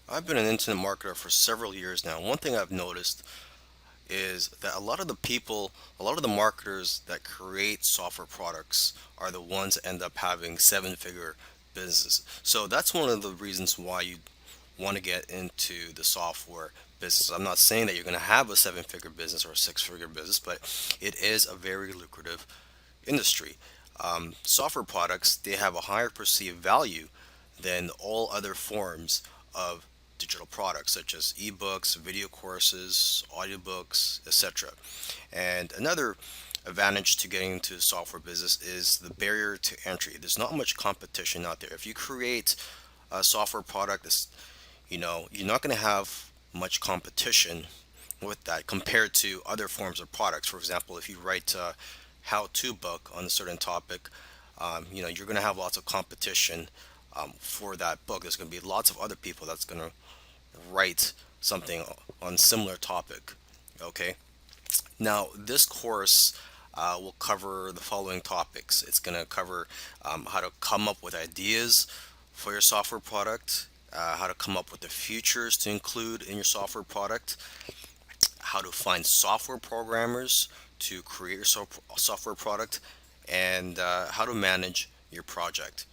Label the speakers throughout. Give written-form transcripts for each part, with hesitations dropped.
Speaker 1: I've been an internet marketer for several years now. One thing I've noticed is that a lot of the marketers that create software products are the ones that end up having seven-figure businesses. So that's one of the reasons why you want to get into the software business. I'm not saying that you're going to have a seven-figure business or a six-figure business, but it is a very lucrative industry. Software products, they have a higher perceived value than all other forms of digital products such as ebooks, video courses, audiobooks, etc. And another advantage to getting into the software business is the barrier to entry. There's not much competition out there. If you create a software product that's, you're not going to have much competition with that compared to other forms of products. For example, if you write a how-to book on a certain topic, you're going to have lots of competition for that book. There's going to be lots of other people that's going to write something on similar topic. Okay. Now, this course will cover the following topics. It's going to cover how to come up with ideas for your software product, how to come up with the features to include in your software product, how to find software programmers to create your software product, and how to manage your project.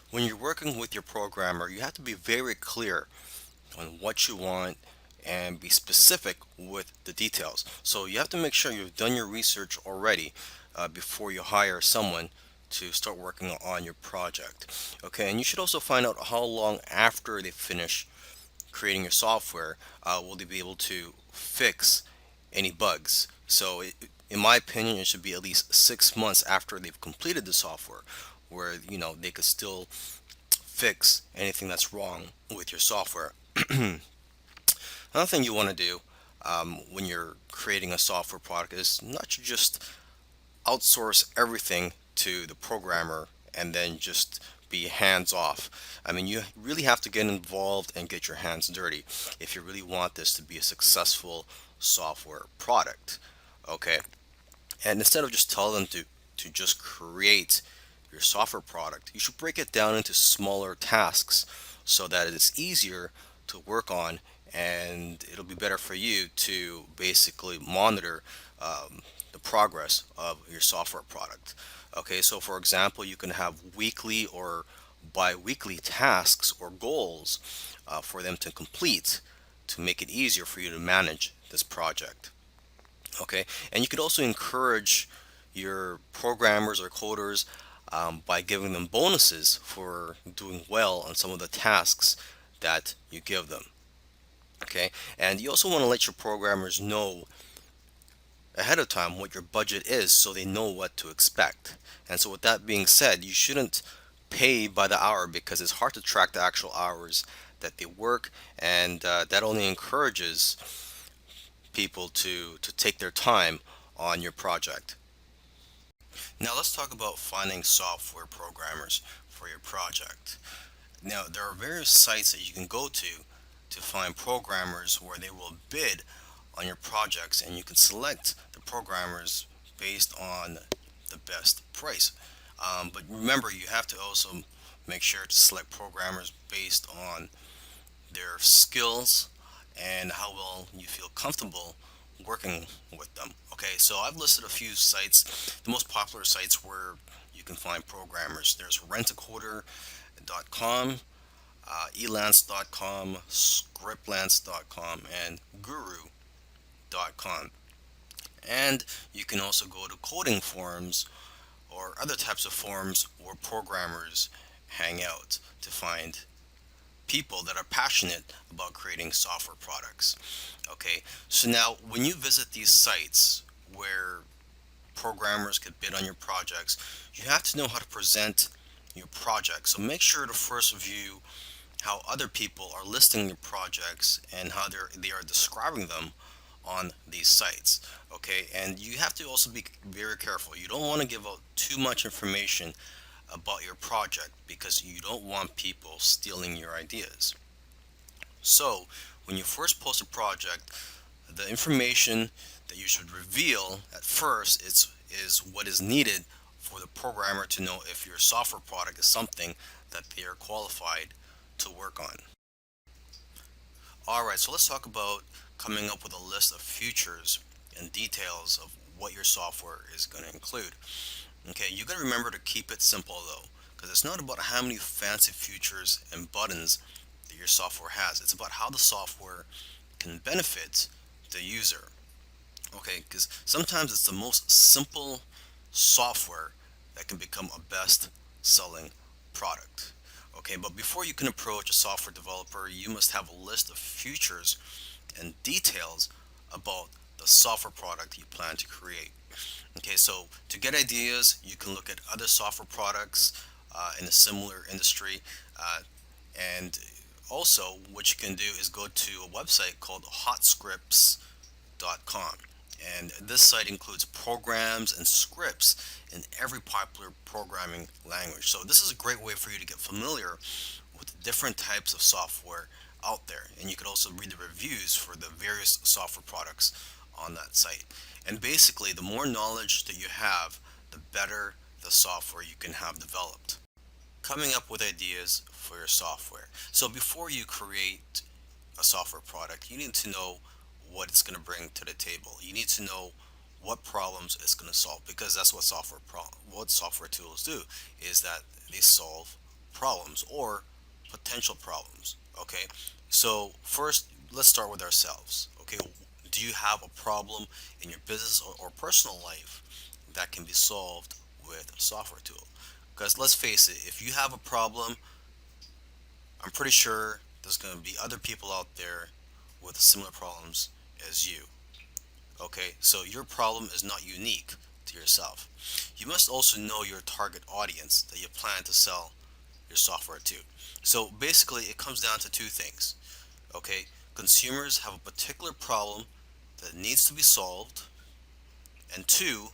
Speaker 1: When you're working with your programmer, you have to be very clear on what you want and be specific with the details. So you have to make sure you've done your research already before you hire someone to start working on your project. Okay, and you should also find out how long after they finish creating your software will they be able to fix any bugs. So in my opinion, it should be at least 6 months after they've completed the software where they could still fix anything that's wrong with your software. Another thing you want to do when you're creating a software product is not to just outsource everything to the programmer and then just be hands off. I mean, you really have to get involved and get your hands dirty if you really want this to be a successful software product. Okay, and instead of just telling them to just create your software product, you should break it down into smaller tasks so that it's easier to work on and it'll be better for you to basically monitor the progress of your software product. Okay, so for example, you can have weekly or bi-weekly tasks or goals for them to complete to make it easier for you to manage this project. Okay, and you could also encourage your programmers or coders by giving them bonuses for doing well on some of the tasks that you give them. Okay, and you also want to let your programmers know ahead of time what your budget is so they know what to expect. And so with that being said, you shouldn't pay by the hour because it's hard to track the actual hours that they work, and that only encourages people to take their time on your project. Now let's talk about finding software programmers for your project. Now there are various sites that you can go to find programmers where they will bid on your projects, and you can select the programmers based on the best price. But remember, you have to also make sure to select programmers based on their skills and how well you feel comfortable working with them. Okay, so I've listed a few sites, the most popular sites where you can find programmers. There's rentacoder.com, elance.com, scriptlance.com, and guru.com. And you can also go to coding forums or other types of forums where programmers hang out to find people that are passionate about creating software products. Okay, so now when you visit these sites where programmers could bid on your projects, you have to know how to present your project. So make sure to first view how other people are listing your projects and how they are describing them on these sites. Okay, and you have to also be very careful. You don't want to give out too much information about your project because you don't want people stealing your ideas. So when you first post a project, the information that you should reveal at first is what is needed for the programmer to know if your software product is something that they are qualified to work on. All right, so let's talk about coming up with a list of features and details of what your software is going to include. Okay, you got to remember to keep it simple though, because it's not about how many fancy features and buttons that your software has. It's about how the software can benefit the user. Okay, because sometimes it's the most simple software that can become a best selling product. Okay, but before you can approach a software developer, you must have a list of features and details about the software product you plan to create. Okay, so to get ideas, you can look at other software products in a similar industry. And also, what you can do is go to a website called hotscripts.com. And this site includes programs and scripts in every popular programming language. So this is a great way for you to get familiar with the different types of software out there. And you could also read the reviews for the various software products on that site. And basically, the more knowledge that you have, the better the software you can have developed. Coming up with ideas for your software. So before you create a software product, you need to know what it's going to bring to the table. You need to know what problems it's going to solve, because that's what software tools do, is that they solve problems or potential problems. Okay, so first let's start with ourselves. Okay, do you have a problem in your business or personal life that can be solved with a software tool? Because let's face it, if you have a problem, I'm pretty sure there's going to be other people out there with similar problems as you. Okay, so your problem is not unique to yourself. You must also know your target audience that you plan to sell your software to. So basically, it comes down to two things. Okay, consumers have a particular problem that needs to be solved, and two,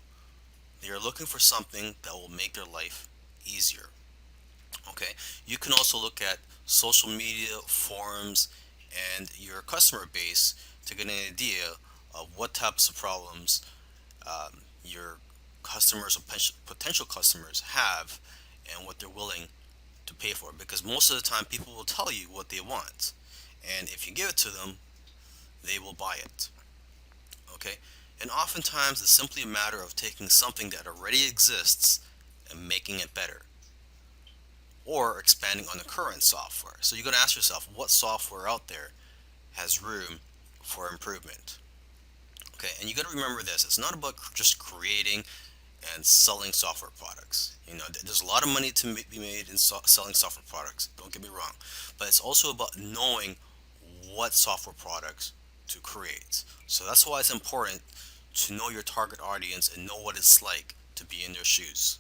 Speaker 1: they are looking for something that will make their life easier. Okay, you can also look at social media, forums, and your customer base to get an idea of what types of problems your customers or potential customers have and what they're willing to pay for. Because most of the time, people will tell you what they want, and if you give it to them, they will buy it. Okay, and oftentimes it's simply a matter of taking something that already exists and making it better, or expanding on the current software. So you got to ask yourself, what software out there has room for improvement? Okay, and you got to remember this: it's not about just creating and selling software products. There's a lot of money to be made in selling software products. Don't get me wrong, but it's also about knowing what software products to create. So that's why it's important to know your target audience and know what it's like to be in their shoes.